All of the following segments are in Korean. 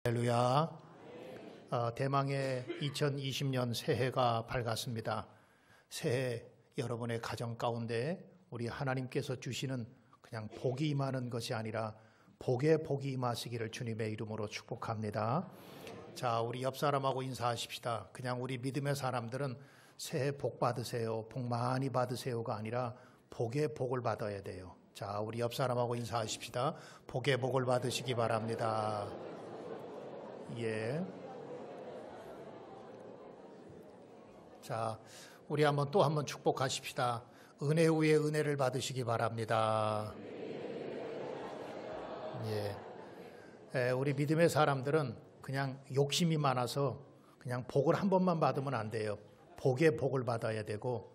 할렐루야. 대망의 2020년 새해가 밝았습니다. 새해 여러분의 가정 가운데 우리 하나님께서 주시는 그냥 복이 임하는 것이 아니라 복에 복이 임하시기를 주님의 이름으로 축복합니다. 자, 우리 옆 사람하고 인사하십시다. 그냥 우리 믿음의 사람들은 새해 복 받으세요, 복 많이 받으세요가 아니라 복에 복을 받아야 돼요. 자, 우리 옆 사람하고 인사하십시다. 복에 복을 받으시기 바랍니다. 예. 자, 우리 또 한번 축복하십시다. 은혜 위에 은혜를 받으시기 바랍니다. 예. 우리 믿음의 사람들은 그냥 욕심이 많아서 그냥 복을 한 번만 받으면 안 돼요. 복에 복을 받아야 되고,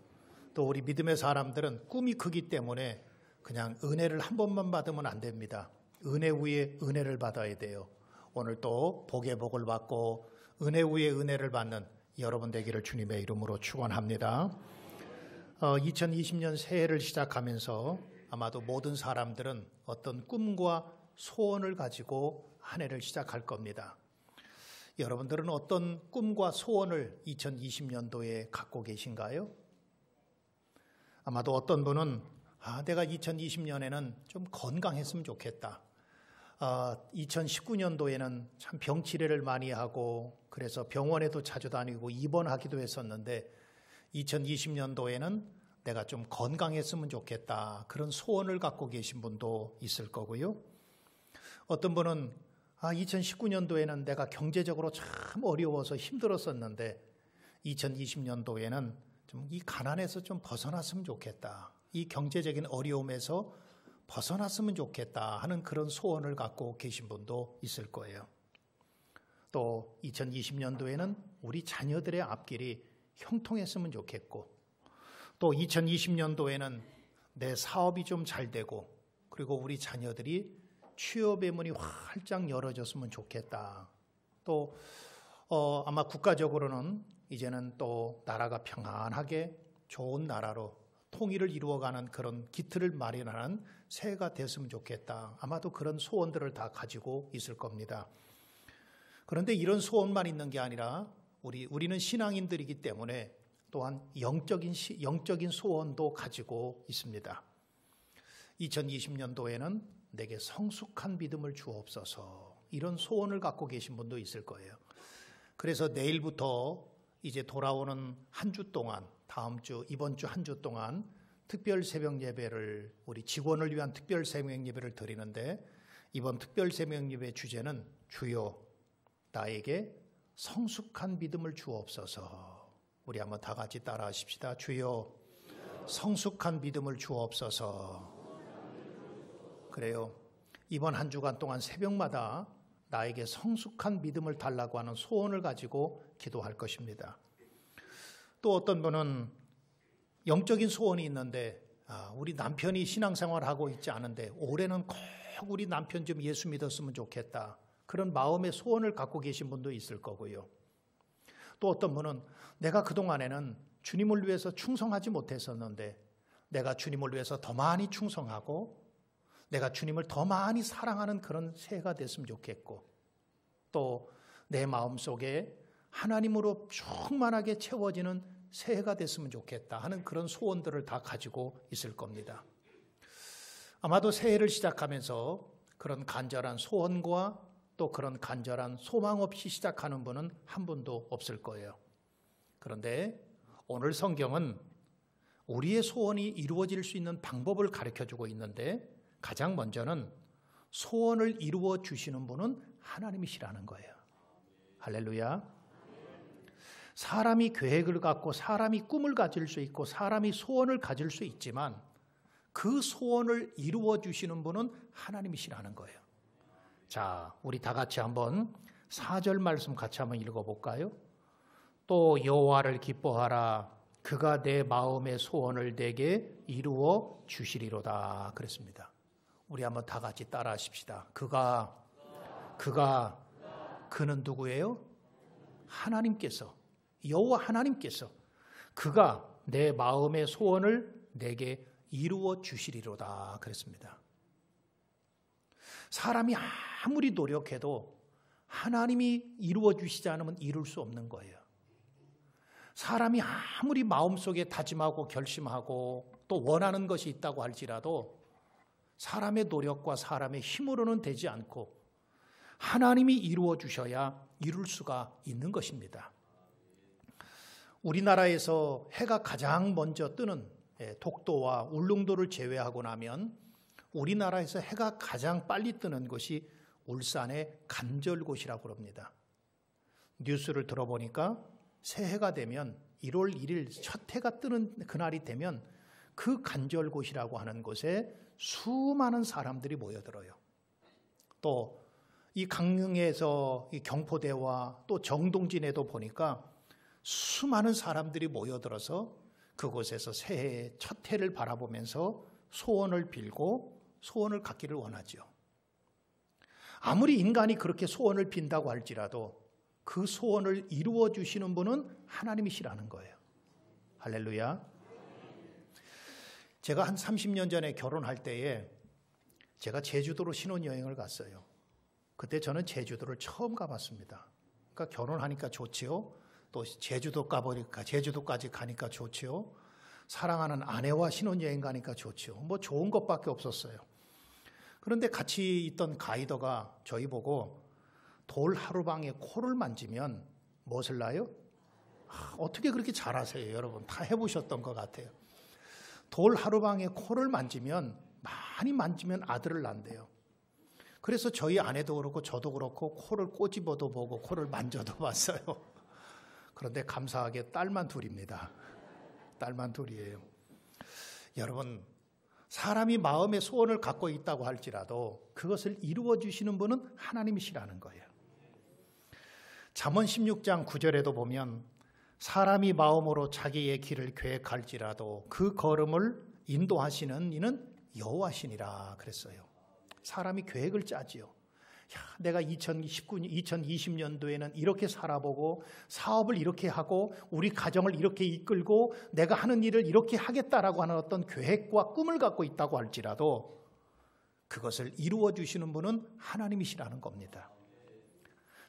또 우리 믿음의 사람들은 꿈이 크기 때문에 그냥 은혜를 한 번만 받으면 안 됩니다. 은혜 위에 은혜를 받아야 돼요. 오늘 또 복의 복을 받고 은혜 위에 은혜를 받는 여러분 되기를 주님의 이름으로 축원합니다. 2020년 새해를 시작하면서 아마도 모든 사람들은 어떤 꿈과 소원을 가지고 한 해를 시작할 겁니다. 여러분들은 어떤 꿈과 소원을 2020년도에 갖고 계신가요? 아마도 어떤 분은 내가 2020년에는 좀 건강했으면 좋겠다. 2019년도에는 참 병치레를 많이 하고 그래서 병원에도 자주 다니고 입원하기도 했었는데 2020년도에는 내가 좀 건강했으면 좋겠다. 그런 소원을 갖고 계신 분도 있을 거고요. 어떤 분은 2019년도에는 내가 경제적으로 참 어려워서 힘들었었는데 2020년도에는 좀 이 가난에서 좀 벗어났으면 좋겠다. 이 경제적인 어려움에서 벗어났으면 좋겠다 하는 그런 소원을 갖고 계신 분도 있을 거예요. 또 2020년도에는 우리 자녀들의 앞길이 형통했으면 좋겠고, 또 2020년도에는 내 사업이 좀 잘 되고, 그리고 우리 자녀들이 취업의 문이 활짝 열어졌으면 좋겠다. 또 아마 국가적으로는 이제는 또 나라가 평안하게 좋은 나라로 통일을 이루어가는 그런 기틀을 마련하는 새해가 됐으면 좋겠다. 아마도 그런 소원들을 다 가지고 있을 겁니다. 그런데 이런 소원만 있는 게 아니라 우리는 신앙인들이기 때문에 또한 영적인 소원도 가지고 있습니다. 2020년도에는 내게 성숙한 믿음을 주옵소서, 이런 소원을 갖고 계신 분도 있을 거예요. 그래서 내일부터 이제 돌아오는 한 주 동안, 다음 주, 이번 주 한 주 동안 특별 새벽 예배를, 우리 직원을 위한 특별 새벽 예배를 드리는데, 이번 특별 새벽 예배 주제는 주여 나에게 성숙한 믿음을 주옵소서. 우리 한번 다 같이 따라 하십시다. 주여 성숙한 믿음을 주옵소서. 그래요. 이번 한 주간 동안 새벽마다 나에게 성숙한 믿음을 달라고 하는 소원을 가지고 기도할 것입니다. 또 어떤 분은 영적인 소원이 있는데 우리 남편이 신앙생활을 하고 있지 않은데 올해는 꼭 우리 남편 좀 예수 믿었으면 좋겠다. 그런 마음의 소원을 갖고 계신 분도 있을 거고요. 또 어떤 분은 내가 그동안에는 주님을 위해서 충성하지 못했었는데 내가 주님을 위해서 더 많이 충성하고 내가 주님을 더 많이 사랑하는 그런 새해가 됐으면 좋겠고, 또 내 마음속에 하나님으로 충만하게 채워지는 새해가 됐으면 좋겠다 하는 그런 소원들을 다 가지고 있을 겁니다. 아마도 새해를 시작하면서 그런 간절한 소원과 또 그런 간절한 소망 없이 시작하는 분은 한 분도 없을 거예요. 그런데 오늘 성경은 우리의 소원이 이루어질 수 있는 방법을 가르쳐주고 있는데, 가장 먼저는 소원을 이루어 주시는 분은 하나님이시라는 거예요. 할렐루야. 사람이 계획을 갖고 사람이 꿈을 가질 수 있고 사람이 소원을 가질 수 있지만 그 소원을 이루어 주시는 분은 하나님이시라는 거예요. 자, 우리 다 같이 한번 4절 말씀 같이 한번 읽어볼까요? 또 여호와를 기뻐하라. 그가 내 마음의 소원을 내게 이루어 주시리로다. 그랬습니다. 우리 한번 다 같이 따라 하십시다. 그는 누구예요? 하나님께서, 여호와 하나님께서 그가 내 마음의 소원을 내게 이루어 주시리로다 그랬습니다. 사람이 아무리 노력해도 하나님이 이루어 주시지 않으면 이룰 수 없는 거예요. 사람이 아무리 마음속에 다짐하고 결심하고 또 원하는 것이 있다고 할지라도 사람의 노력과 사람의 힘으로는 되지 않고 하나님이 이루어 주셔야 이룰 수가 있는 것입니다. 우리나라에서 해가 가장 먼저 뜨는 독도와 울릉도를 제외하고 나면 우리나라에서 해가 가장 빨리 뜨는 곳이 울산의 간절곶이라고 합니다. 뉴스를 들어보니까 새해가 되면 1월 1일 첫 해가 뜨는 그날이 되면 그 간절곶이라고 하는 곳에 수많은 사람들이 모여들어요. 또 이 강릉에서 이 경포대와 또 정동진에도 보니까 수많은 사람들이 모여들어서 그곳에서 새해의 첫 해를 바라보면서 소원을 빌고 소원을 갖기를 원하죠. 아무리 인간이 그렇게 소원을 빈다고 할지라도 그 소원을 이루어 주시는 분은 하나님이시라는 거예요. 할렐루야. 제가 한 30년 전에 결혼할 때에 제가 제주도로 신혼여행을 갔어요. 그때 저는 제주도를 처음 가봤습니다. 그러니까 결혼하니까 좋지요. 또 제주도 가보니까 제주도까지 가니까 좋지요. 사랑하는 아내와 신혼여행 가니까 좋지요. 뭐 좋은 것밖에 없었어요. 그런데 같이 있던 가이더가 저희 보고 돌 하루방에 코를 만지면 무엇을 나요? 어떻게 그렇게 잘하세요, 여러분? 다 해보셨던 것 같아요. 돌 하루방에 코를 만지면 많이 만지면 아들을 낳는대요. 그래서 저희 아내도 그렇고 저도 그렇고 코를 꼬집어도 보고 코를 만져도 봤어요. 그런데 감사하게 딸만 둘입니다. 딸만 둘이에요. 여러분, 사람이 마음의 소원을 갖고 있다고 할지라도 그것을 이루어 주시는 분은 하나님이시라는 거예요. 잠언 16장 9절에도 보면 사람이 마음으로 자기의 길을 계획할지라도 그 걸음을 인도하시는 이는 여호와시니라 그랬어요. 사람이 계획을 짜지요. 내가 2020년도에는 이렇게 살아보고 사업을 이렇게 하고 우리 가정을 이렇게 이끌고 내가 하는 일을 이렇게 하겠다라고 하는 어떤 계획과 꿈을 갖고 있다고 할지라도 그것을 이루어 주시는 분은 하나님이시라는 겁니다.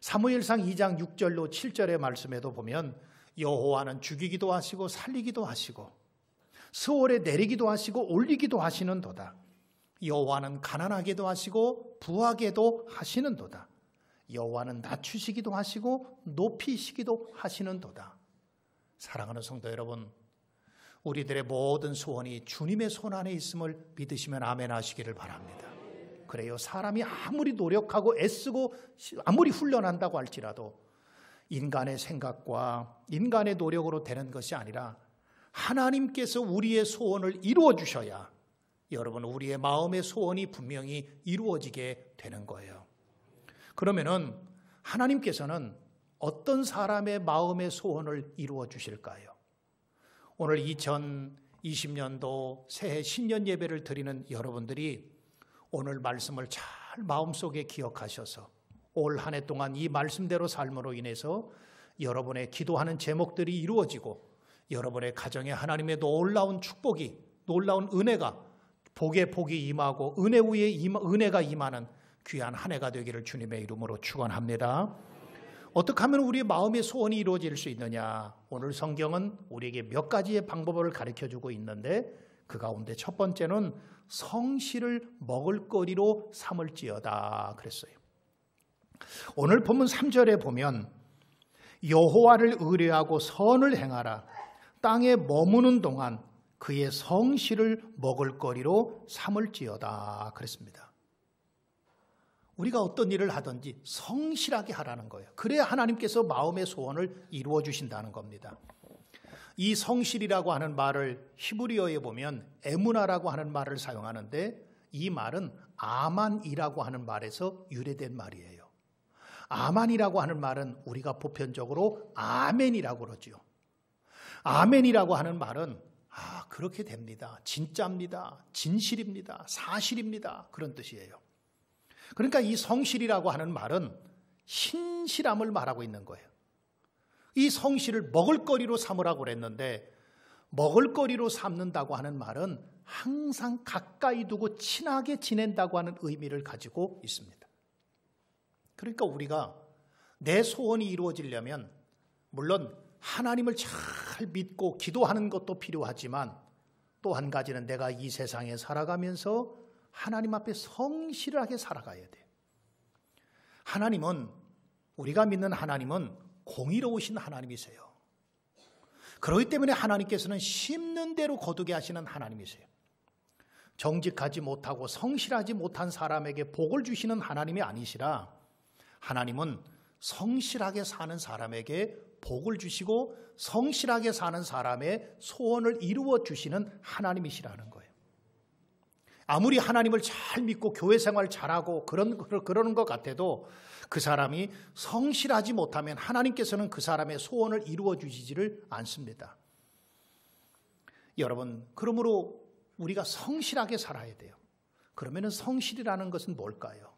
사무엘상 2장 6절로 7절의 말씀에도 보면 여호와는 죽이기도 하시고 살리기도 하시고 스올에 내리기도 하시고 올리기도 하시는도다. 여호와는 가난하게도 하시고 부하게도 하시는도다. 여호와는 낮추시기도 하시고 높이시기도 하시는도다. 사랑하는 성도 여러분, 우리들의 모든 소원이 주님의 손 안에 있음을 믿으시면 아멘 하시기를 바랍니다. 그래요. 사람이 아무리 노력하고 애쓰고 아무리 훈련한다고 할지라도 인간의 생각과 인간의 노력으로 되는 것이 아니라 하나님께서 우리의 소원을 이루어 주셔야 여러분 우리의 마음의 소원이 분명히 이루어지게 되는 거예요. 그러면은 하나님께서는 어떤 사람의 마음의 소원을 이루어 주실까요? 오늘 2020년도 새해 신년 예배를 드리는 여러분들이 오늘 말씀을 잘 마음속에 기억하셔서 올 한 해 동안 이 말씀대로 삶으로 인해서 여러분의 기도하는 제목들이 이루어지고 여러분의 가정에 하나님의 놀라운 축복이, 놀라운 은혜가 복에 복이 임하고 은혜 위에 은혜가 임하는 귀한 한 해가 되기를 주님의 이름으로 축원합니다. 어떻게 하면 우리의 마음의 소원이 이루어질 수 있느냐? 오늘 성경은 우리에게 몇 가지의 방법을 가르쳐주고 있는데 그 가운데 첫 번째는 성실을 먹을거리로 삼을지어다 그랬어요. 오늘 본문 3절에 보면 여호와를 의뢰하고 선을 행하라. 땅에 머무는 동안 그의 성실을 먹을거리로 삼을지어다 그랬습니다. 우리가 어떤 일을 하든지 성실하게 하라는 거예요. 그래야 하나님께서 마음의 소원을 이루어 주신다는 겁니다. 이 성실이라고 하는 말을 히브리어에 보면 에무나라고 하는 말을 사용하는데 이 말은 아만이라고 하는 말에서 유래된 말이에요. 아만이라고 하는 말은 우리가 보편적으로 아멘이라고 그러죠. 아멘이라고 하는 말은 그렇게 됩니다. 진짜입니다. 진실입니다. 사실입니다. 그런 뜻이에요. 그러니까 이 성실이라고 하는 말은 신실함을 말하고 있는 거예요. 이 성실을 먹을거리로 삼으라고 그랬는데 먹을거리로 삼는다고 하는 말은 항상 가까이 두고 친하게 지낸다고 하는 의미를 가지고 있습니다. 그러니까 우리가 내 소원이 이루어지려면 물론 하나님을 잘 믿고 기도하는 것도 필요하지만 또 한 가지는 내가 이 세상에 살아가면서 하나님 앞에 성실하게 살아가야 돼요. 하나님은, 우리가 믿는 하나님은 공의로우신 하나님이세요. 그렇기 때문에 하나님께서는 심는 대로 거두게 하시는 하나님이세요. 정직하지 못하고 성실하지 못한 사람에게 복을 주시는 하나님이 아니시라 하나님은 성실하게 사는 사람에게 복을 주시고 성실하게 사는 사람의 소원을 이루어 주시는 하나님이시라는 거예요. 아무리 하나님을 잘 믿고 교회 생활 잘하고 그러는 것 같아도 그 사람이 성실하지 못하면 하나님께서는 그 사람의 소원을 이루어 주시지를 않습니다. 여러분, 그러므로 우리가 성실하게 살아야 돼요. 그러면 성실이라는 것은 뭘까요?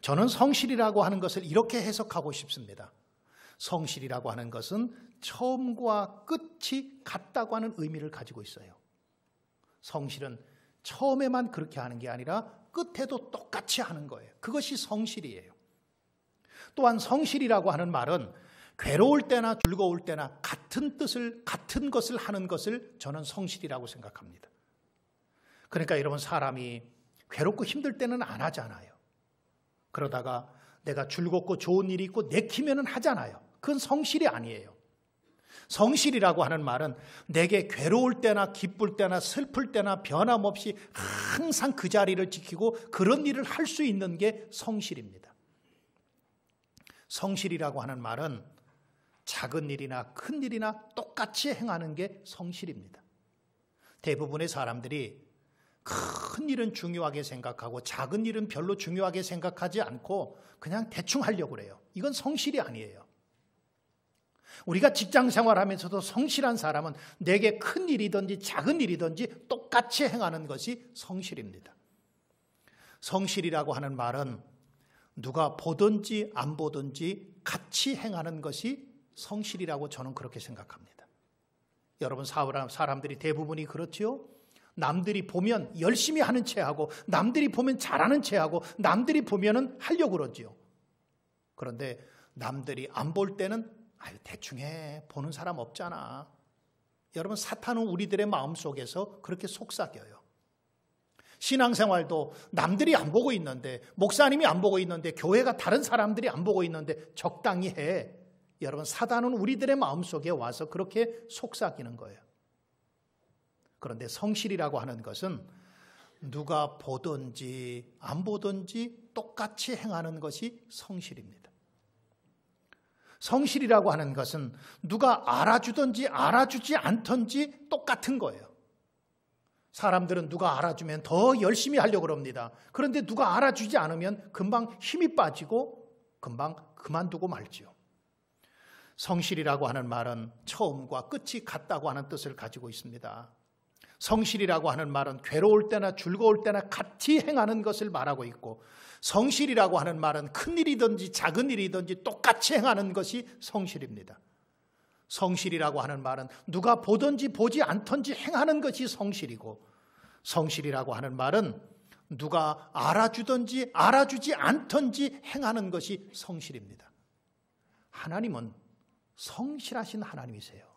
저는 성실이라고 하는 것을 이렇게 해석하고 싶습니다. 성실이라고 하는 것은 처음과 끝이 같다고 하는 의미를 가지고 있어요. 성실은 처음에만 그렇게 하는 게 아니라 끝에도 똑같이 하는 거예요. 그것이 성실이에요. 또한 성실이라고 하는 말은 괴로울 때나 즐거울 때나 같은 것을 하는 것을 저는 성실이라고 생각합니다. 그러니까 여러분, 사람이 괴롭고 힘들 때는 안 하잖아요. 그러다가 내가 즐겁고 좋은 일이 있고 내키면은 하잖아요. 그건 성실이 아니에요. 성실이라고 하는 말은 내게 괴로울 때나 기쁠 때나 슬플 때나 변함없이 항상 그 자리를 지키고 그런 일을 할 수 있는 게 성실입니다. 성실이라고 하는 말은 작은 일이나 큰 일이나 똑같이 행하는 게 성실입니다. 대부분의 사람들이 큰 일은 중요하게 생각하고 작은 일은 별로 중요하게 생각하지 않고 그냥 대충 하려고 그래요. 이건 성실이 아니에요. 우리가 직장 생활하면서도 성실한 사람은 내게 큰 일이든지 작은 일이든지 똑같이 행하는 것이 성실입니다. 성실이라고 하는 말은 누가 보든지 안 보든지 같이 행하는 것이 성실이라고 저는 그렇게 생각합니다. 여러분, 사람들이 대부분이 그렇지요? 남들이 보면 열심히 하는 체하고 남들이 보면 잘하는 체하고 남들이 보면은 하려고 그러지요. 그런데 남들이 안 볼 때는 대충 해, 보는 사람 없잖아. 여러분, 사탄은 우리들의 마음속에서 그렇게 속삭여요. 신앙생활도 남들이 안 보고 있는데, 목사님이 안 보고 있는데, 교회가 다른 사람들이 안 보고 있는데 적당히 해. 여러분, 사단은 우리들의 마음속에 와서 그렇게 속삭이는 거예요. 그런데 성실이라고 하는 것은 누가 보든지 안 보든지 똑같이 행하는 것이 성실입니다. 성실이라고 하는 것은 누가 알아주든지 알아주지 않든지 똑같은 거예요. 사람들은 누가 알아주면 더 열심히 하려고 합니다. 그런데 누가 알아주지 않으면 금방 힘이 빠지고 금방 그만두고 말지요. 성실이라고 하는 말은 처음과 끝이 같다고 하는 뜻을 가지고 있습니다. 성실이라고 하는 말은 괴로울 때나 즐거울 때나 같이 행하는 것을 말하고 있고, 성실이라고 하는 말은 큰 일이든지 작은 일이든지 똑같이 행하는 것이 성실입니다. 성실이라고 하는 말은 누가 보든지 보지 않든지 행하는 것이 성실이고, 성실이라고 하는 말은 누가 알아주든지 알아주지 않든지 행하는 것이 성실입니다. 하나님은 성실하신 하나님이세요.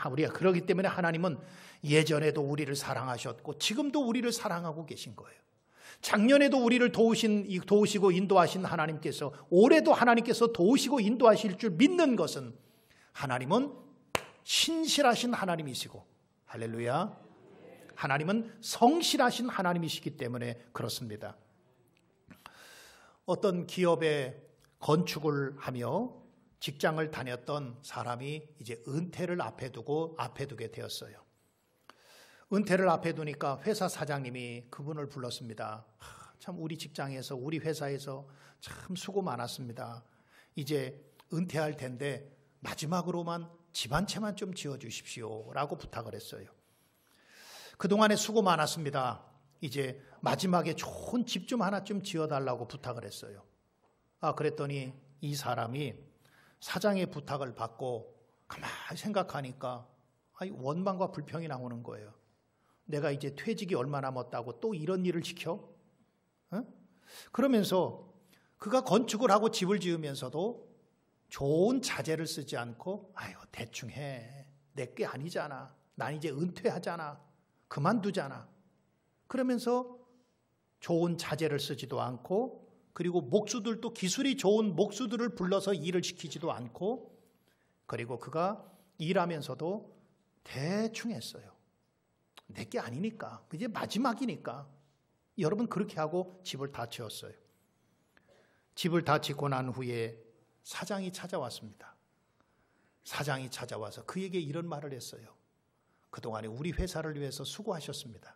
우리가 그러기 때문에 하나님은 예전에도 우리를 사랑하셨고 지금도 우리를 사랑하고 계신 거예요. 작년에도 우리를 도우시고 인도하신 하나님께서 올해도 하나님께서 도우시고 인도하실 줄 믿는 것은 하나님은 신실하신 하나님이시고, 할렐루야, 하나님은 성실하신 하나님이시기 때문에 그렇습니다. 어떤 기업에 건축을 하며 직장을 다녔던 사람이 이제 은퇴를 앞에 두게 되었어요. 은퇴를 앞에 두니까 회사 사장님이 그분을 불렀습니다. 참 우리 직장에서 우리 회사에서 참 수고 많았습니다. 이제 은퇴할 텐데 마지막으로만 집 한 채만 좀 지어주십시오 라고 부탁을 했어요. 그동안에 수고 많았습니다. 이제 마지막에 좋은 집 좀 하나 좀 지어달라고 부탁을 했어요. 그랬더니 이 사람이 사장의 부탁을 받고 가만히 생각하니까 원망과 불평이 나오는 거예요. 내가 이제 퇴직이 얼마 남았다고 또 이런 일을 지켜? 그러면서 그가 건축을 하고 집을 지으면서도 좋은 자재를 쓰지 않고 아유 대충 해. 내 게 아니잖아. 난 이제 은퇴하잖아. 그만두잖아. 그러면서 좋은 자재를 쓰지도 않고 그리고 목수들도 기술이 좋은 목수들을 불러서 일을 시키지도 않고 그리고 그가 일하면서도 대충 했어요. 내 게 아니니까. 이제 마지막이니까. 여러분 그렇게 하고 집을 다 지었어요. 집을 다 짓고 난 후에 사장이 찾아왔습니다. 사장이 찾아와서 그에게 이런 말을 했어요. 그동안에 우리 회사를 위해서 수고하셨습니다.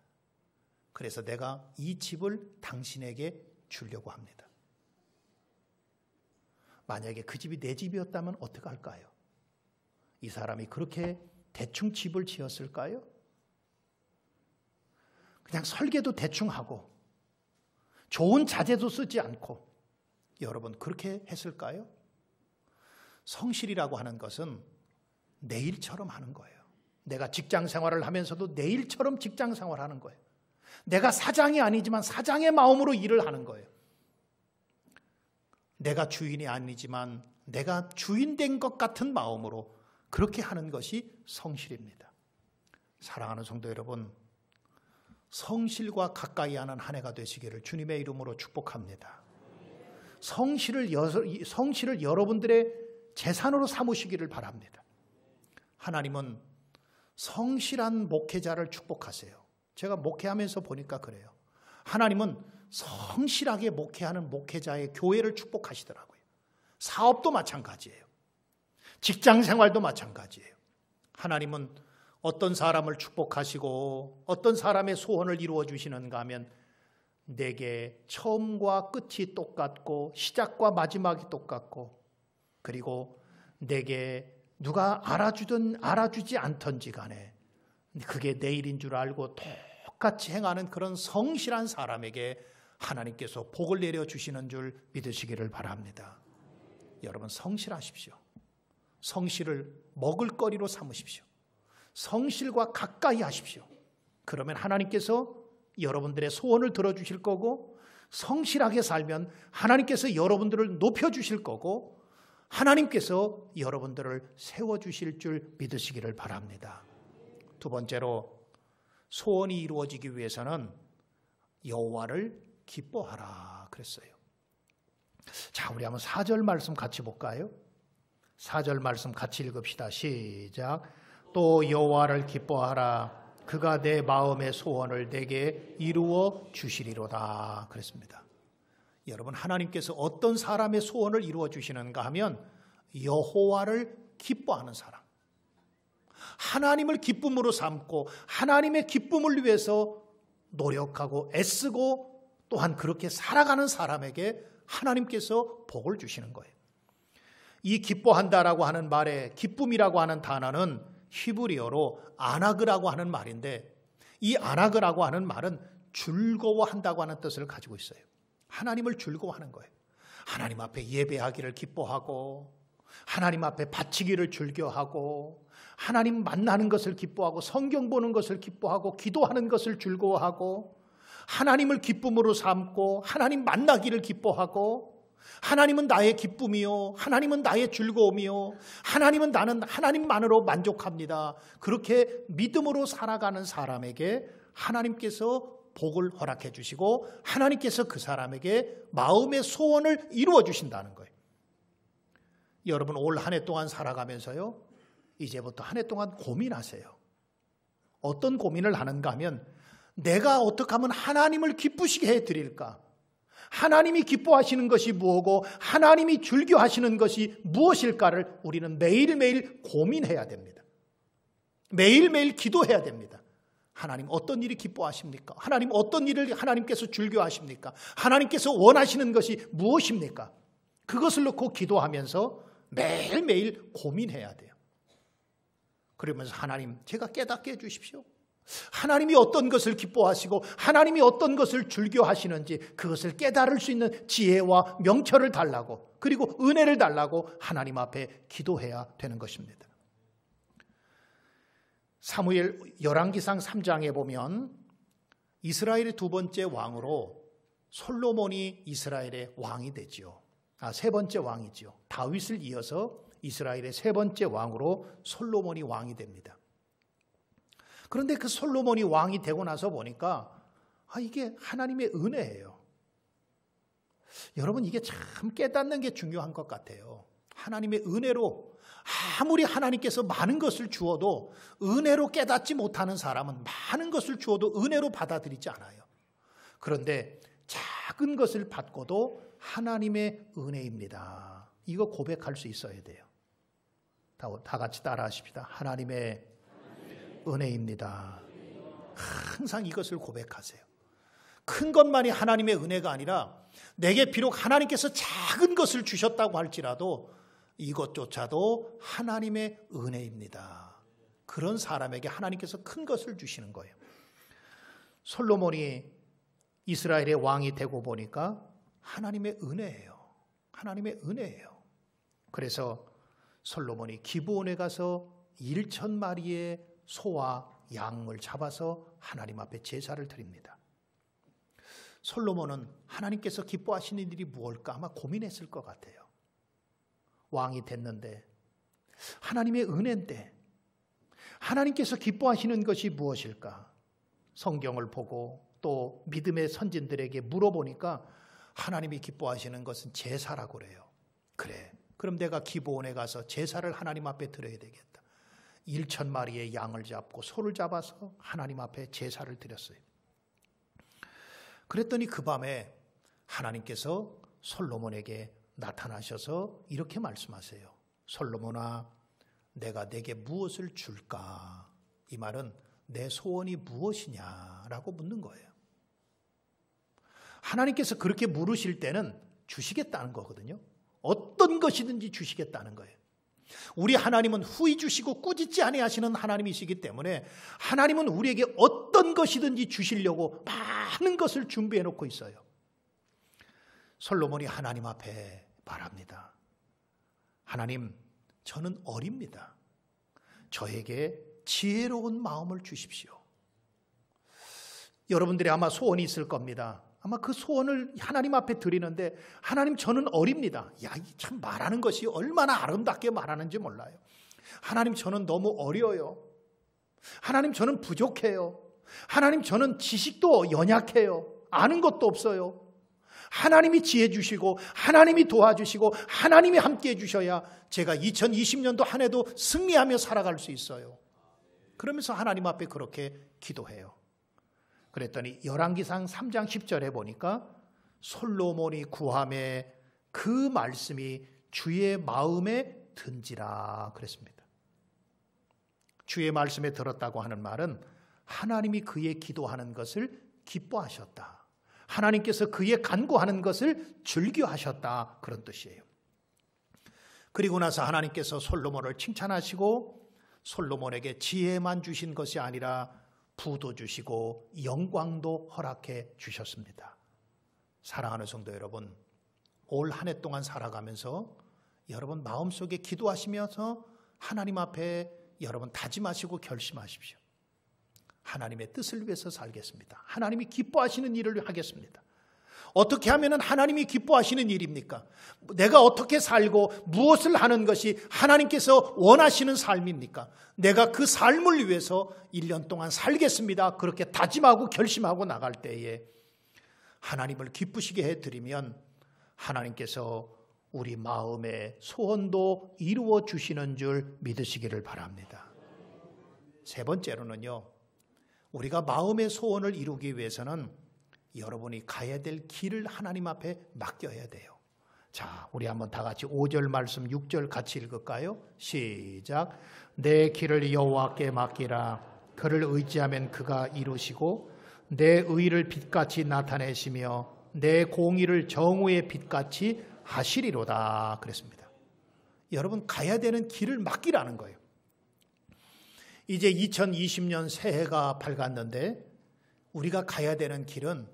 그래서 내가 이 집을 당신에게 주려고 합니다. 만약에 그 집이 내 집이었다면 어떻게 할까요? 이 사람이 그렇게 대충 집을 지었을까요? 그냥 설계도 대충 하고 좋은 자재도 쓰지 않고 여러분 그렇게 했을까요? 성실이라고 하는 것은 내일처럼 하는 거예요. 내가 직장 생활을 하면서도 내일처럼 직장 생활하는 거예요. 내가 사장이 아니지만 사장의 마음으로 일을 하는 거예요. 내가 주인이 아니지만 내가 주인 된 것 같은 마음으로 그렇게 하는 것이 성실입니다. 사랑하는 성도 여러분, 성실과 가까이 하는 한 해가 되시기를 주님의 이름으로 축복합니다. 성실을 여러분들의 재산으로 삼으시기를 바랍니다. 하나님은 성실한 목회자를 축복하세요. 제가 목회하면서 보니까 그래요. 하나님은 성실하게 목회하는 목회자의 교회를 축복하시더라고요. 사업도 마찬가지예요. 직장 생활도 마찬가지예요. 하나님은 어떤 사람을 축복하시고 어떤 사람의 소원을 이루어 주시는가 하면 내게 처음과 끝이 똑같고 시작과 마지막이 똑같고 그리고 내게 누가 알아주든 알아주지 않던지 간에 그게 내일인 줄 알고 똑같이 행하는 그런 성실한 사람에게 하나님께서 복을 내려주시는 줄 믿으시기를 바랍니다. 여러분 성실하십시오. 성실을 먹을거리로 삼으십시오. 성실과 가까이 하십시오. 그러면 하나님께서 여러분들의 소원을 들어주실 거고 성실하게 살면 하나님께서 여러분들을 높여주실 거고 하나님께서 여러분들을 세워주실 줄 믿으시기를 바랍니다. 두 번째로 소원이 이루어지기 위해서는 여호와를 기뻐하라 그랬어요. 자, 우리 한번 4절 말씀 같이 볼까요? 4절 말씀 같이 읽읍시다. 시작. 또 여호와를 기뻐하라. 그가 내 마음의 소원을 내게 이루어 주시리로다 그랬습니다. 여러분 하나님께서 어떤 사람의 소원을 이루어 주시는가 하면 여호와를 기뻐하는 사람. 하나님을 기쁨으로 삼고 하나님의 기쁨을 위해서 노력하고 애쓰고 또한 그렇게 살아가는 사람에게 하나님께서 복을 주시는 거예요. 이 기뻐한다라고 하는 말에 기쁨이라고 하는 단어는 히브리어로 아나그라고 하는 말인데 이 아나그라고 하는 말은 즐거워한다고 하는 뜻을 가지고 있어요. 하나님을 즐거워하는 거예요. 하나님 앞에 예배하기를 기뻐하고 하나님 앞에 바치기를 즐겨하고 하나님 만나는 것을 기뻐하고 성경 보는 것을 기뻐하고 기도하는 것을 즐거워하고 하나님을 기쁨으로 삼고 하나님 만나기를 기뻐하고 하나님은 나의 기쁨이요 하나님은 나의 즐거움이요 하나님은 나는 하나님만으로 만족합니다. 그렇게 믿음으로 살아가는 사람에게 하나님께서 복을 허락해 주시고 하나님께서 그 사람에게 마음의 소원을 이루어 주신다는 거예요. 여러분 올 한 해 동안 살아가면서요 이제부터 한 해 동안 고민하세요. 어떤 고민을 하는가 하면 내가 어떻게 하면 하나님을 기쁘시게 해드릴까? 하나님이 기뻐하시는 것이 무엇이고 하나님이 즐겨하시는 것이 무엇일까를 우리는 매일매일 고민해야 됩니다. 매일매일 기도해야 됩니다. 하나님 어떤 일이 기뻐하십니까? 하나님 어떤 일을 하나님께서 즐겨하십니까? 하나님께서 원하시는 것이 무엇입니까? 그것을 놓고 기도하면서 매일매일 고민해야 돼요. 그러면서 하나님 제가 깨닫게 해주십시오. 하나님이 어떤 것을 기뻐하시고 하나님이 어떤 것을 즐겨하시는지 그것을 깨달을 수 있는 지혜와 명철을 달라고 그리고 은혜를 달라고 하나님 앞에 기도해야 되는 것입니다. 사무엘 열왕기상 3장에 보면 이스라엘의 두 번째 왕으로 솔로몬이 이스라엘의 왕이 되지요. 세 번째 왕이지요. 다윗을 이어서 이스라엘의 세 번째 왕으로 솔로몬이 왕이 됩니다. 그런데 그 솔로몬이 왕이 되고 나서 보니까 이게 하나님의 은혜예요. 여러분, 이게 참 깨닫는 게 중요한 것 같아요. 하나님의 은혜로, 아무리 하나님께서 많은 것을 주어도 은혜로 깨닫지 못하는 사람은 많은 것을 주어도 은혜로 받아들이지 않아요. 그런데 작은 것을 받고도 하나님의 은혜입니다. 이거 고백할 수 있어야 돼요. 다 같이 따라 하십시다. 하나님의 은혜입니다. 항상 이것을 고백하세요. 큰 것만이 하나님의 은혜가 아니라 내게 비록 하나님께서 작은 것을 주셨다고 할지라도 이것조차도 하나님의 은혜입니다. 그런 사람에게 하나님께서 큰 것을 주시는 거예요. 솔로몬이 이스라엘의 왕이 되고 보니까 하나님의 은혜예요. 하나님의 은혜예요. 그래서 솔로몬이 기브온에 가서 1,000마리의 소와 양을 잡아서 하나님 앞에 제사를 드립니다. 솔로몬은 하나님께서 기뻐하시는 일이 무엇일까 아마 고민했을 것 같아요. 왕이 됐는데, 하나님의 은혜인데 하나님께서 기뻐하시는 것이 무엇일까? 성경을 보고 또 믿음의 선진들에게 물어보니까 하나님이 기뻐하시는 것은 제사라고 그래요. 그래, 그럼 내가 기브온에 가서 제사를 하나님 앞에 드려야 되겠다. 1,000마리의 양을 잡고 소를 잡아서 하나님 앞에 제사를 드렸어요. 그랬더니 그 밤에 하나님께서 솔로몬에게 나타나셔서 이렇게 말씀하세요. 솔로몬아, 내가 내게 무엇을 줄까? 이 말은 내 소원이 무엇이냐라고 묻는 거예요. 하나님께서 그렇게 물으실 때는 주시겠다는 거거든요. 어떤 것이든지 주시겠다는 거예요. 우리 하나님은 후히 주시고 꾸짖지 아니하시는 하나님이시기 때문에 하나님은 우리에게 어떤 것이든지 주시려고 많은 것을 준비해 놓고 있어요. 솔로몬이 하나님 앞에 말합니다. 하나님, 저는 어립니다. 저에게 지혜로운 마음을 주십시오. 여러분들이 아마 소원이 있을 겁니다. 아마 그 소원을 하나님 앞에 드리는데, 하나님, 저는 어립니다. 참 말하는 것이 얼마나 아름답게 말하는지 몰라요. 하나님, 저는 너무 어려요. 하나님, 저는 부족해요. 하나님, 저는 지식도 연약해요. 아는 것도 없어요. 하나님이 지혜 주시고 하나님이 도와주시고 하나님이 함께해 주셔야 제가 2020년도 한 해도 승리하며 살아갈 수 있어요. 그러면서 하나님 앞에 그렇게 기도해요. 그랬더니 열왕기상 3장 10절에 보니까 솔로몬이 구함에 그 말씀이 주의 마음에 든지라 그랬습니다. 주의 말씀에 들었다고 하는 말은 하나님이 그의 기도하는 것을 기뻐하셨다. 하나님께서 그의 간구하는 것을 즐겨하셨다, 그런 뜻이에요. 그리고 나서 하나님께서 솔로몬을 칭찬하시고 솔로몬에게 지혜만 주신 것이 아니라 부도 주시고 영광도 허락해 주셨습니다. 사랑하는 성도 여러분, 올 한 해 동안 살아가면서 여러분 마음속에 기도하시면서 하나님 앞에 여러분 다짐하시고 결심하십시오. 하나님의 뜻을 위해서 살겠습니다. 하나님이 기뻐하시는 일을 하겠습니다. 어떻게 하면 하나님이 기뻐하시는 일입니까? 내가 어떻게 살고 무엇을 하는 것이 하나님께서 원하시는 삶입니까? 내가 그 삶을 위해서 1년 동안 살겠습니다. 그렇게 다짐하고 결심하고 나갈 때에 하나님을 기쁘시게 해드리면 하나님께서 우리 마음의 소원도 이루어 주시는 줄 믿으시기를 바랍니다. 세 번째로는요, 우리가 마음의 소원을 이루기 위해서는 여러분이 가야 될 길을 하나님 앞에 맡겨야 돼요. 자, 우리 한번 다 같이 5절 말씀 6절 같이 읽을까요? 시작. 내 길을 여호와께 맡기라. 그를 의지하면 그가 이루시고 내 의를 빛같이 나타내시며 내 공의를 정오의 빛같이 하시리로다 그랬습니다. 여러분, 가야 되는 길을 맡기라는 거예요. 이제 2020년 새해가 밝았는데 우리가 가야 되는 길은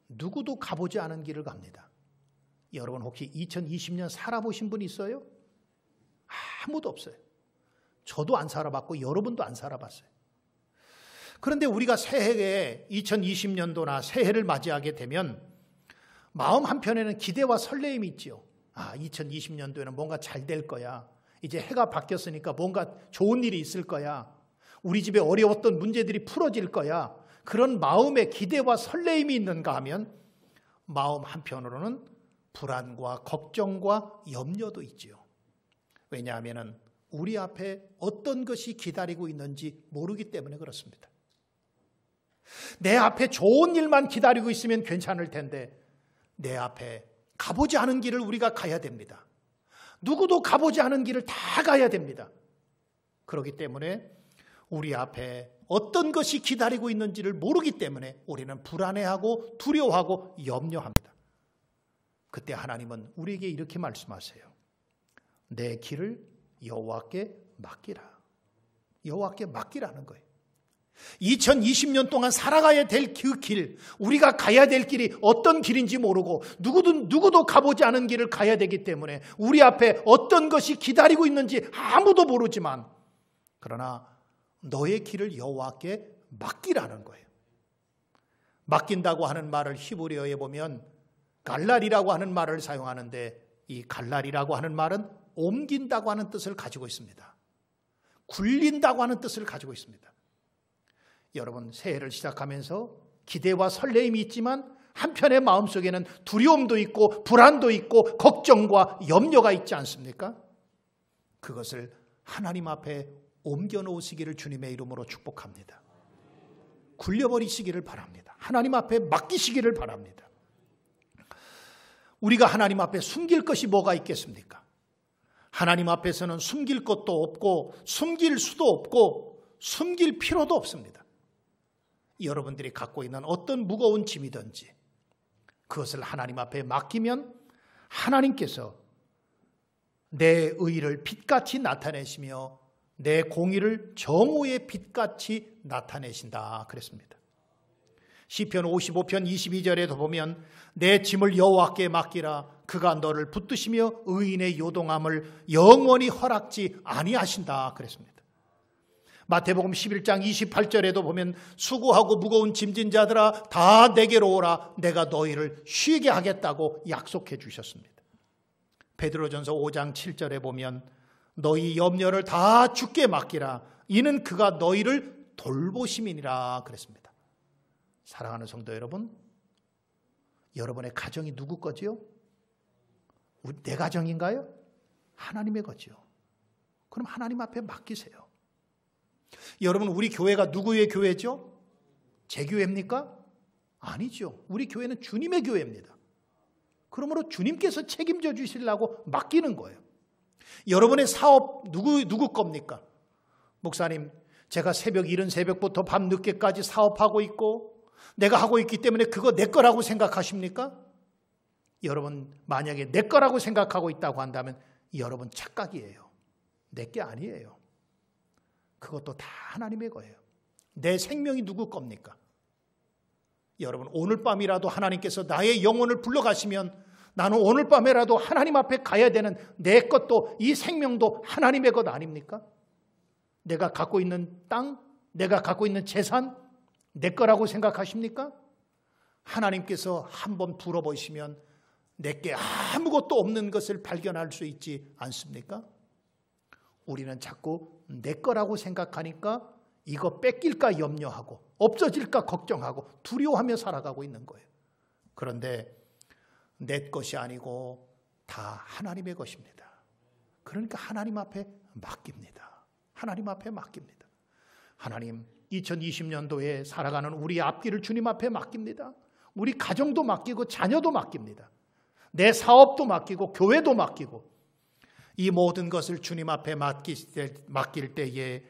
누구도 가보지 않은 길을 갑니다. 여러분 혹시 2020년 살아보신 분 있어요? 아무도 없어요. 저도 안 살아봤고 여러분도 안 살아봤어요. 그런데 우리가 새해에 2020년도나 새해를 맞이하게 되면 마음 한편에는 기대와 설레임이 있지요. 2020년도에는 뭔가 잘 될 거야. 이제 해가 바뀌었으니까 뭔가 좋은 일이 있을 거야. 우리 집에 어려웠던 문제들이 풀어질 거야. 그런 마음의 기대와 설레임이 있는가 하면 마음 한편으로는 불안과 걱정과 염려도 있지요. 왜냐하면 우리 앞에 어떤 것이 기다리고 있는지 모르기 때문에 그렇습니다. 내 앞에 좋은 일만 기다리고 있으면 괜찮을 텐데 내 앞에 가보지 않은 길을 우리가 가야 됩니다. 누구도 가보지 않은 길을 다 가야 됩니다. 그렇기 때문에 우리 앞에 어떤 것이 기다리고 있는지를 모르기 때문에 우리는 불안해하고 두려워하고 염려합니다. 그때 하나님은 우리에게 이렇게 말씀하세요. 내 길을 여호와께 맡기라. 여호와께 맡기라는 거예요. 2020년 동안 살아가야 될 그 길, 우리가 가야 될 길이 어떤 길인지 모르고 누구도 가보지 않은 길을 가야 되기 때문에 우리 앞에 어떤 것이 기다리고 있는지 아무도 모르지만 그러나 너의 길을 여호와께 맡기라는 거예요. 맡긴다고 하는 말을 히브리어에 보면 갈랄이라고 하는 말을 사용하는데 이 갈랄이라고 하는 말은 옮긴다고 하는 뜻을 가지고 있습니다. 굴린다고 하는 뜻을 가지고 있습니다. 여러분 새해를 시작하면서 기대와 설레임이 있지만 한편의 마음속에는 두려움도 있고 불안도 있고 걱정과 염려가 있지 않습니까? 그것을 하나님 앞에 옮겨놓으시기를 주님의 이름으로 축복합니다. 굴려버리시기를 바랍니다. 하나님 앞에 맡기시기를 바랍니다. 우리가 하나님 앞에 숨길 것이 뭐가 있겠습니까? 하나님 앞에서는 숨길 것도 없고 숨길 수도 없고 숨길 필요도 없습니다. 여러분들이 갖고 있는 어떤 무거운 짐이든지 그것을 하나님 앞에 맡기면 하나님께서 내 의를 빛같이 나타내시며 내 공의를 정오의 빛같이 나타내신다 그랬습니다. 시편 55편 22절에도 보면 내 짐을 여호와께 맡기라 그가 너를 붙드시며 의인의 요동함을 영원히 허락지 아니하신다 그랬습니다. 마태복음 11장 28절에도 보면 수고하고 무거운 짐진 자들아 다 내게로 오라 내가 너희를 쉬게 하겠다고 약속해 주셨습니다. 베드로전서 5장 7절에 보면 너희 염려를 다 주께 맡기라 이는 그가 너희를 돌보심이니라 그랬습니다. 사랑하는 성도 여러분, 여러분의 가정이 누구 거지요? 내 가정인가요? 하나님의 거지요. 그럼 하나님 앞에 맡기세요. 여러분 우리 교회가 누구의 교회죠? 제 교회입니까? 아니죠. 우리 교회는 주님의 교회입니다. 그러므로 주님께서 책임져 주시려고 맡기는 거예요. 여러분의 사업 누구 겁니까? 목사님 제가 이른 새벽부터 밤 늦게까지 사업하고 있고 내가 하고 있기 때문에 그거 내 거라고 생각하십니까? 여러분 만약에 내 거라고 생각하고 있다고 한다면 여러분 착각이에요. 내 게 아니에요. 그것도 다 하나님의 거예요. 내 생명이 누구 겁니까? 여러분 오늘 밤이라도 하나님께서 나의 영혼을 불러가시면 나는 오늘 밤에라도 하나님 앞에 가야 되는 내 것도 이 생명도 하나님의 것 아닙니까? 내가 갖고 있는 땅, 내가 갖고 있는 재산 내 거라고 생각하십니까? 하나님께서 한번 불어보시면 내게 아무것도 없는 것을 발견할 수 있지 않습니까? 우리는 자꾸 내 거라고 생각하니까 이거 뺏길까 염려하고 없어질까 걱정하고 두려워하며 살아가고 있는 거예요. 그런데 내 것이 아니고 다 하나님의 것입니다. 그러니까 하나님 앞에 맡깁니다. 하나님 앞에 맡깁니다. 하나님 2020년도에 살아가는 우리 앞길을 주님 앞에 맡깁니다. 우리 가정도 맡기고 자녀도 맡깁니다. 내 사업도 맡기고 교회도 맡기고 이 모든 것을 주님 앞에 맡길 때에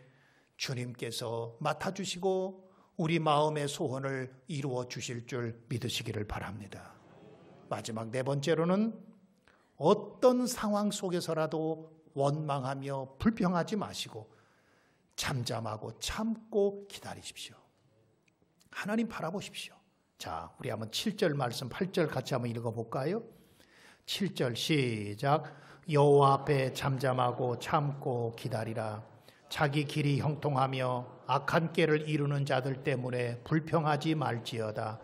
주님께서 맡아주시고 우리 마음의 소원을 이루어 주실 줄 믿으시기를 바랍니다. 마지막 네 번째로는 어떤 상황 속에서라도 원망하며 불평하지 마시고 잠잠하고 참고 기다리십시오. 하나님 바라보십시오. 자, 우리 한번 7절 말씀 8절 같이 한번 읽어볼까요? 7절 시작. 여호와 앞에 잠잠하고 참고 기다리라. 자기 길이 형통하며 악한 꾀를 이루는 자들 때문에 불평하지 말지어다.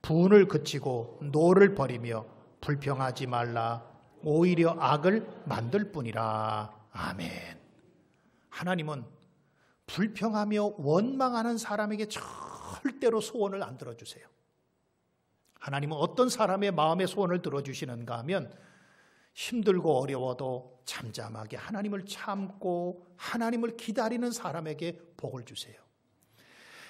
분을 그치고 노를 버리며 불평하지 말라. 오히려 악을 만들 뿐이라. 아멘. 하나님은 불평하며 원망하는 사람에게 절대로 소원을 안 들어주세요. 하나님은 어떤 사람의 마음의 소원을 들어주시는가 하면 힘들고 어려워도 잠잠하게 하나님을 참고 하나님을 기다리는 사람에게 복을 주세요.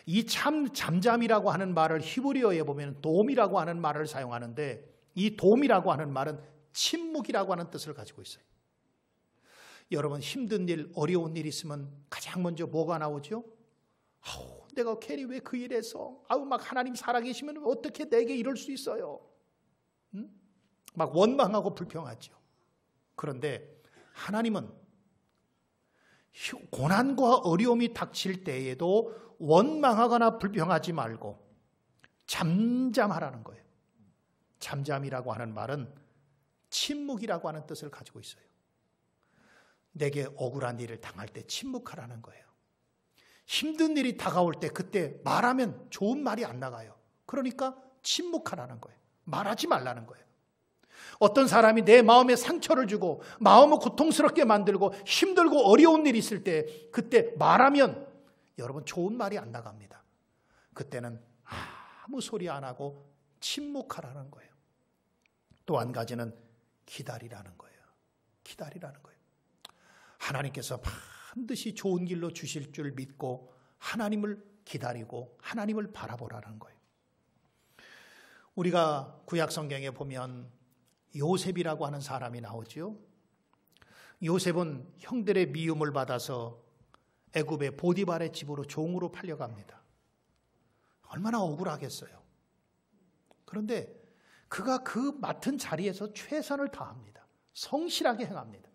이 잠잠이라고 하는 말을 히브리어에 보면 돔이라고 하는 말을 사용하는데, 이 돔이라고 하는 말은 침묵이라고 하는 뜻을 가지고 있어요. 여러분, 힘든 일, 어려운 일 있으면 가장 먼저 뭐가 나오죠? 내가 괜히 왜 그 일에서 막 하나님 살아계시면 어떻게 내게 이럴 수 있어요? 막 원망하고 불평하죠. 그런데 하나님은 고난과 어려움이 닥칠 때에도 원망하거나 불평하지 말고 잠잠하라는 거예요. 잠잠이라고 하는 말은 침묵이라고 하는 뜻을 가지고 있어요. 내게 억울한 일을 당할 때 침묵하라는 거예요. 힘든 일이 다가올 때 그때 말하면 좋은 말이 안 나가요. 그러니까 침묵하라는 거예요. 말하지 말라는 거예요. 어떤 사람이 내 마음에 상처를 주고 마음을 고통스럽게 만들고 힘들고 어려운 일이 있을 때 그때 말하면 여러분 좋은 말이 안 나갑니다. 그때는 아무 소리 안 하고 침묵하라는 거예요. 또 한 가지는 기다리라는 거예요. 기다리라는 거예요. 하나님께서 반드시 좋은 길로 주실 줄 믿고 하나님을 기다리고 하나님을 바라보라는 거예요. 우리가 구약 성경에 보면 요셉이라고 하는 사람이 나오죠. 요셉은 형들의 미움을 받아서 애굽의 보디발의 집으로 종으로 팔려갑니다. 얼마나 억울하겠어요. 그런데 그가 그 맡은 자리에서 최선을 다합니다. 성실하게 행합니다.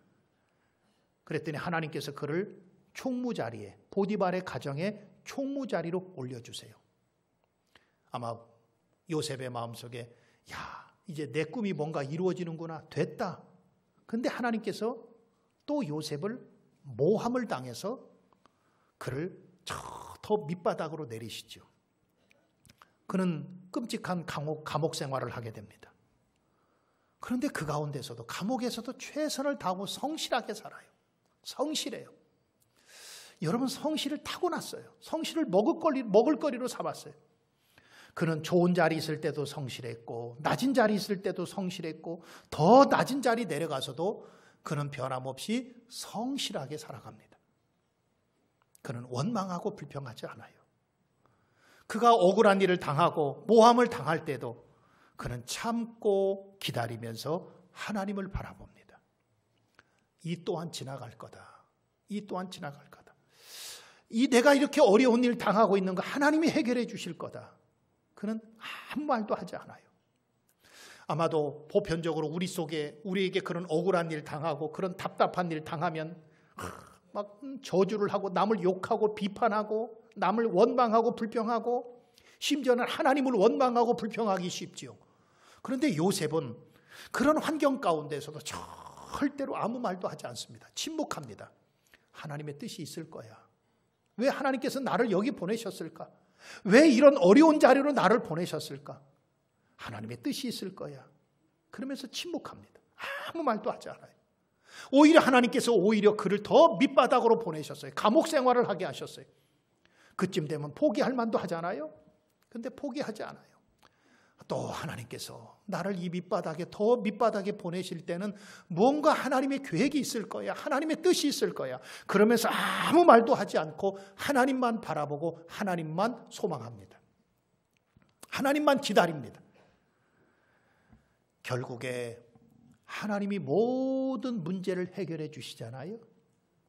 그랬더니 하나님께서 그를 총무자리에, 보디발의 가정에 총무자리로 올려주세요. 아마 요셉의 마음속에 이제 내 꿈이 뭔가 이루어지는구나, 됐다. 그런데 하나님께서 또 요셉을 모함을 당해서 그를 더 밑바닥으로 내리시죠. 그는 끔찍한 감옥 생활을 하게 됩니다. 그런데 그 가운데서도 감옥에서도 최선을 다하고 성실하게 살아요. 성실해요. 여러분, 성실을 타고났어요. 성실을 먹을거리로 삼았어요. 그는 좋은 자리 있을 때도 성실했고 낮은 자리 있을 때도 성실했고 더 낮은 자리 내려가서도 그는 변함없이 성실하게 살아갑니다. 그는 원망하고 불평하지 않아요. 그가 억울한 일을 당하고 모함을 당할 때도 그는 참고 기다리면서 하나님을 바라봅니다. 이 또한 지나갈 거다. 이 또한 지나갈 거다. 내가 이렇게 어려운 일 당하고 있는 거 하나님이 해결해 주실 거다. 그는 아무 말도 하지 않아요. 아마도 보편적으로 우리에게 그런 억울한 일 당하고 그런 답답한 일 당하면 막 저주를 하고 남을 욕하고 비판하고 남을 원망하고 불평하고 심지어는 하나님을 원망하고 불평하기 쉽지요. 그런데 요셉은 그런 환경 가운데서도 절대로 아무 말도 하지 않습니다. 침묵합니다. 하나님의 뜻이 있을 거야. 왜 하나님께서 나를 여기 보내셨을까? 왜 이런 어려운 자리로 나를 보내셨을까? 하나님의 뜻이 있을 거야. 그러면서 침묵합니다. 아무 말도 하지 않아요. 오히려 하나님께서 그를 더 밑바닥으로 보내셨어요. 감옥 생활을 하게 하셨어요. 그쯤 되면 포기할 만도 하잖아요. 근데 포기하지 않아요. 또 하나님께서 나를 이 더 밑바닥에 보내실 때는 뭔가 하나님의 계획이 있을 거야. 하나님의 뜻이 있을 거야. 그러면서 아무 말도 하지 않고 하나님만 바라보고 하나님만 소망합니다. 하나님만 기다립니다. 결국에 하나님이 모든 문제를 해결해 주시잖아요.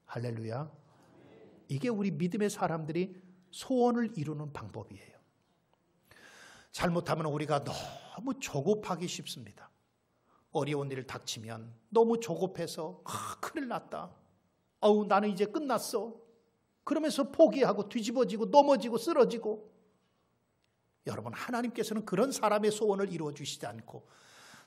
할렐루야. 이게 우리 믿음의 사람들이 소원을 이루는 방법이에요. 잘못하면 우리가 너무 조급하기 쉽습니다. 어려운 일을 닥치면 너무 조급해서 큰일 났다. 나는 이제 끝났어. 그러면서 포기하고 뒤집어지고 넘어지고 쓰러지고. 여러분, 하나님께서는 그런 사람의 소원을 이루어 주시지 않고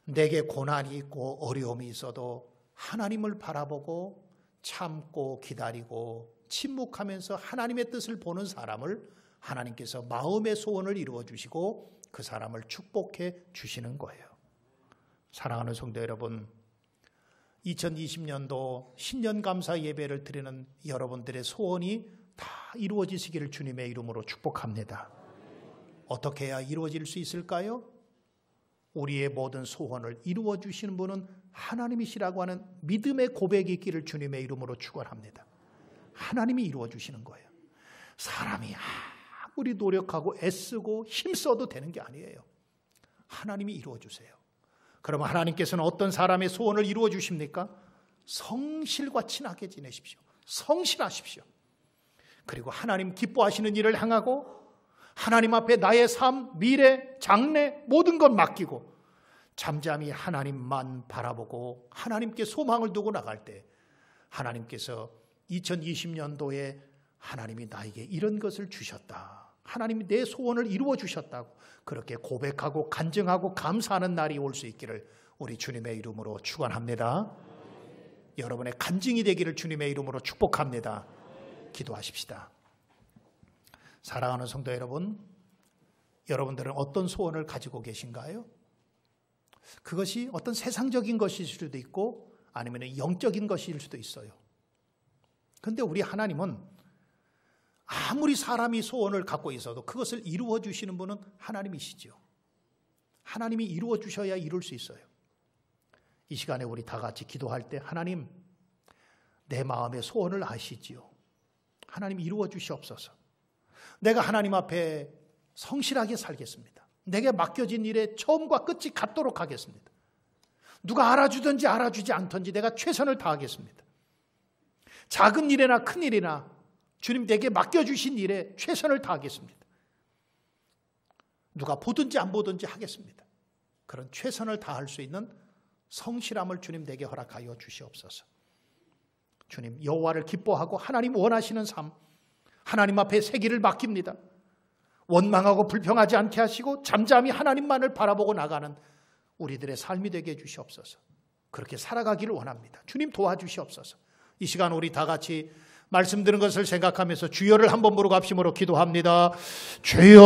내게 고난이 있고 어려움이 있어도 하나님을 바라보고 참고 기다리고 침묵하면서 하나님의 뜻을 보는 사람을 하나님께서 마음의 소원을 이루어 주시고 그 사람을 축복해 주시는 거예요. 사랑하는 성도 여러분, 2020년도 신년감사 예배를 드리는 여러분들의 소원이 다 이루어지시기를 주님의 이름으로 축복합니다. 어떻게 해야 이루어질 수 있을까요? 우리의 모든 소원을 이루어 주시는 분은 하나님이시라고 하는 믿음의 고백이 있기를 주님의 이름으로 축원합니다. 하나님이 이루어 주시는 거예요. 사람이 아무리 노력하고 애쓰고 힘써도 되는 게 아니에요. 하나님이 이루어 주세요. 그러면 하나님께서는 어떤 사람의 소원을 이루어 주십니까? 성실과 친하게 지내십시오. 성실하십시오. 그리고 하나님 기뻐하시는 일을 향하고 하나님 앞에 나의 삶, 미래, 장래 모든 것 맡기고 잠잠히 하나님만 바라보고 하나님께 소망을 두고 나갈 때 하나님께서 2020년도에 하나님이 나에게 이런 것을 주셨다. 하나님이 내 소원을 이루어 주셨다고 그렇게 고백하고 간증하고 감사하는 날이 올 수 있기를 우리 주님의 이름으로 축원합니다. 여러분의 간증이 되기를 주님의 이름으로 축복합니다. 기도하십시다. 사랑하는 성도 여러분, 여러분들은 어떤 소원을 가지고 계신가요? 그것이 어떤 세상적인 것일 수도 있고 아니면 영적인 것일 수도 있어요. 그런데 우리 하나님은 아무리 사람이 소원을 갖고 있어도 그것을 이루어 주시는 분은 하나님이시죠. 하나님이 이루어 주셔야 이룰 수 있어요. 이 시간에 우리 다 같이 기도할 때 하나님, 내 마음의 소원을 아시지요. 하나님 이루어 주시옵소서. 내가 하나님 앞에 성실하게 살겠습니다. 내게 맡겨진 일에 처음과 끝이 같도록 하겠습니다. 누가 알아주든지 알아주지 않든지 내가 최선을 다하겠습니다. 작은 일이나 큰 일이나 주님 내게 맡겨주신 일에 최선을 다하겠습니다. 누가 보든지 안 보든지 하겠습니다. 그런 최선을 다할 수 있는 성실함을 주님 내게 허락하여 주시옵소서. 주님, 여호와를 기뻐하고 하나님 원하시는 삶, 하나님 앞에 새 길을 맡깁니다. 원망하고 불평하지 않게 하시고 잠잠히 하나님만을 바라보고 나가는 우리들의 삶이 되게 해주시옵소서. 그렇게 살아가기를 원합니다. 주님 도와주시옵소서. 이 시간 우리 다 같이 말씀 드린 것을 생각하면서 주여를 한번 부르고 합심으로 기도합니다. 주여.